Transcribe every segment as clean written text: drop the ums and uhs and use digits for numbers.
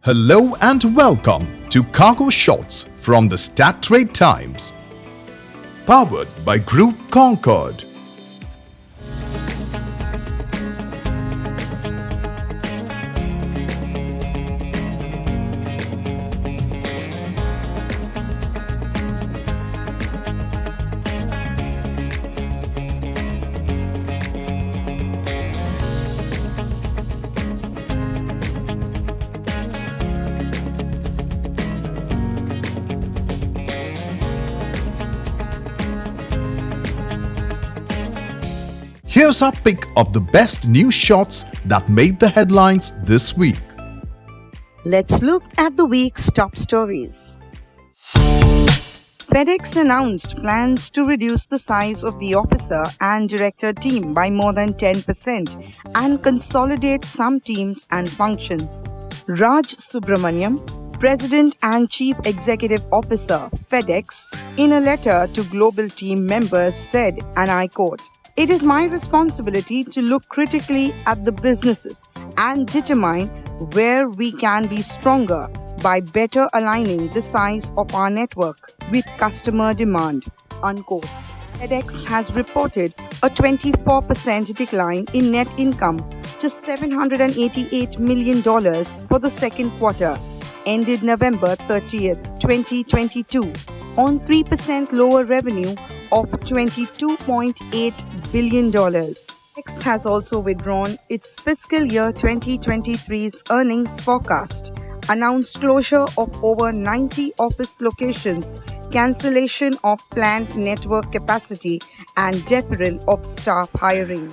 Hello and welcome to Cargo Shots from the Stat Trade Times, powered by Group Concorde. Here's our pick of the best news shots that made the headlines this week. Let's look at the week's top stories. FedEx announced plans to reduce the size of the officer and director team by more than 10% and consolidate some teams and functions. Raj Subramaniam, President and Chief Executive Officer, FedEx, in a letter to global team members said, and I quote, "It is my responsibility to look critically at the businesses and determine where we can be stronger by better aligning the size of our network with customer demand." Unquote. FedEx has reported a 24% decline in net income to $788 million for the second quarter, ended November 30th, 2022, on 3% lower revenue of $22.8 billion. FedEx has also withdrawn its fiscal year 2023's earnings forecast, announced closure of over 90 office locations, cancellation of plant network capacity, and deferral of staff hiring.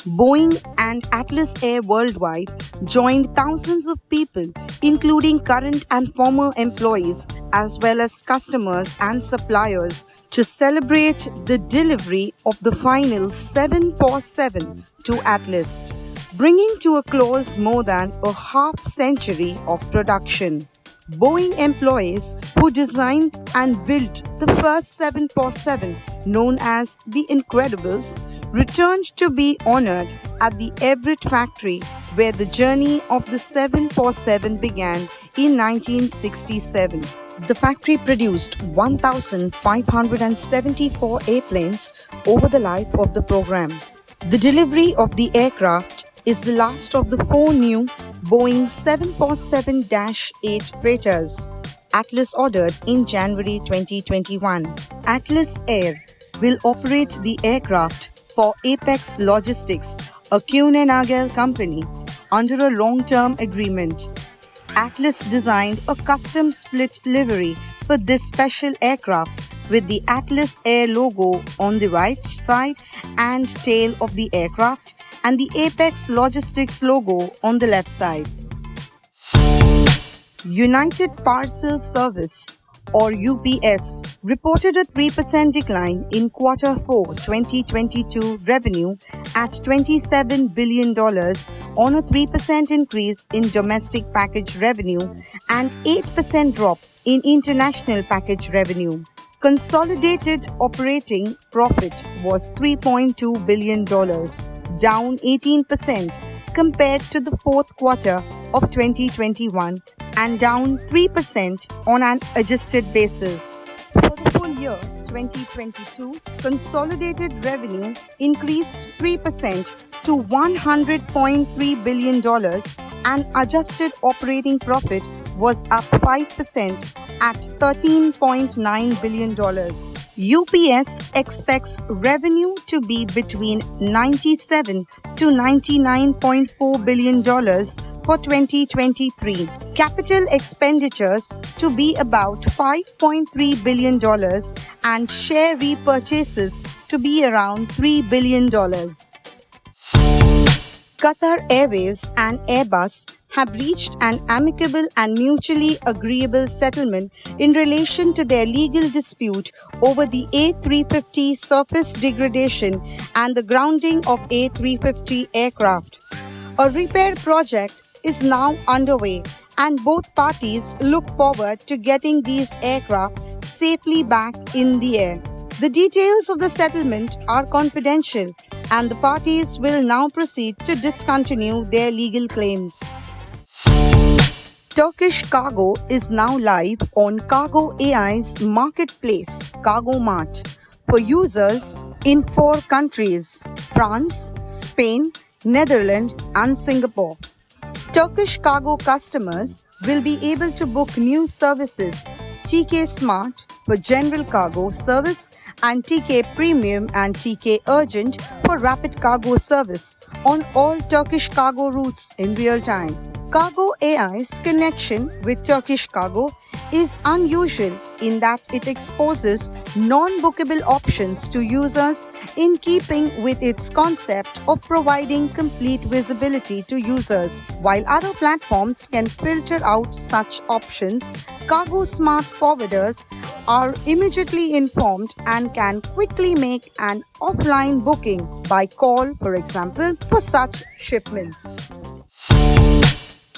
Boeing and Atlas Air Worldwide joined thousands of people, including current and former employees, as well as customers and suppliers, to celebrate the delivery of the final 747 to Atlas, bringing to a close more than a half-century of production. Boeing employees who designed and built the first 747, known as the Incredibles, returned to be honored at the Everett factory, where the journey of the 747 began in 1967. The factory produced 1,574 airplanes over the life of the program. The delivery of the aircraft is the last of the 4 new Boeing 747-8 freighters Atlas ordered in January 2021. Atlas Air will operate the aircraft for Apex Logistics, a Kuehne+Nagel company, under a long-term agreement. Atlas designed a custom split livery for this special aircraft with the Atlas Air logo on the right side and tail of the aircraft, and the Apex Logistics logo on the left side. United Parcel Service, or UPS, reported a 3% decline in Q4 2022 revenue at $27 billion on a 3% increase in domestic package revenue and 8% drop in international package revenue. Consolidated operating profit was $3.2 billion, down 18% compared to the fourth quarter of 2021 and down 3% on an adjusted basis. For the full year 2022, consolidated revenue increased 3% to $100.3 billion and adjusted operating profit was up 5% at $13.9 billion. UPS expects revenue to be between $97 to $99.4 billion for 2023. Capital expenditures to be about $5.3 billion and share repurchases to be around $3 billion. Qatar Airways and Airbus have reached an amicable and mutually agreeable settlement in relation to their legal dispute over the A350 surface degradation and the grounding of A350 aircraft. A repair project is now underway, and both parties look forward to getting these aircraft safely back in the air. The details of the settlement are confidential, and the parties will now proceed to discontinue their legal claims. Turkish cargo is now live on Cargo AI's marketplace, Cargo Mart, for users in 4 countries: France, Spain, Netherlands, and Singapore. Turkish cargo customers will be able to book new services: TK Smart for general cargo service and TK Premium and TK Urgent for rapid cargo service on all Turkish cargo routes in real time. Cargo AI's connection with Turkish cargo is unusual in that it exposes non-bookable options to users in keeping with its concept of providing complete visibility to users. While other platforms can filter out such options, Cargo Smart forwarders are immediately informed and can quickly make an offline booking by call, for example, for such shipments.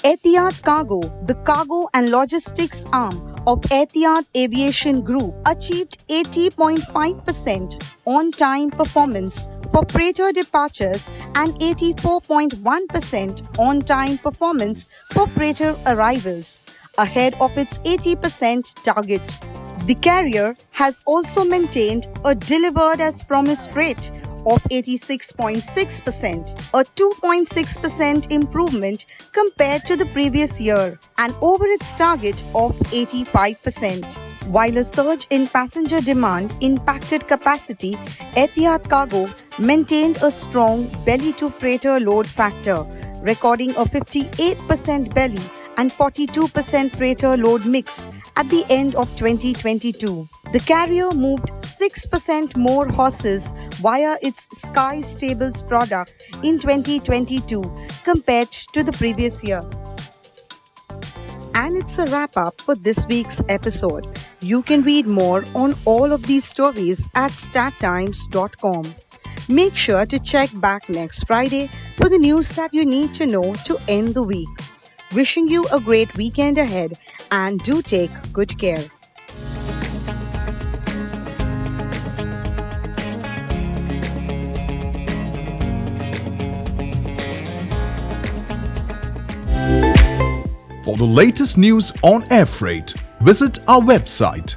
Etihad Cargo, the cargo and logistics arm of Etihad Aviation Group, achieved 80.5% on-time performance for freighter departures and 84.1% on-time performance for freighter arrivals, ahead of its 80% target. The carrier has also maintained a delivered as promised rate of 86.6%, a 2.6% improvement compared to the previous year and over its target of 85%. While a surge in passenger demand impacted capacity, Etihad Cargo maintained a strong belly-to-freighter load factor, recording a 58% belly and 42% freighter load mix at the end of 2022. The carrier moved 6% more horses via its Sky Stables product in 2022 compared to the previous year. And it's a wrap-up for this week's episode. You can read more on all of these stories at stattimes.com. Make sure to check back next Friday for the news that you need to know to end the week. Wishing you a great weekend ahead and do take good care. For the latest news on air freight, visit our website.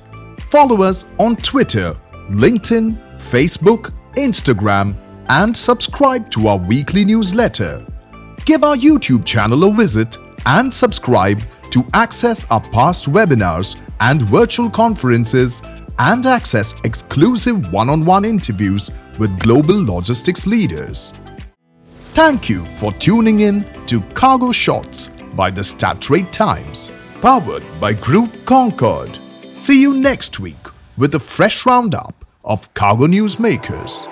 Follow us on Twitter, LinkedIn, Facebook, Instagram, and subscribe to our weekly newsletter. Give our YouTube channel a visit and subscribe to access our past webinars and virtual conferences and access exclusive one-on-one interviews with global logistics leaders. Thank you for tuning in to Cargo Shots by the Strat Times, powered by Group Concorde. See you next week with a fresh roundup of cargo news makers.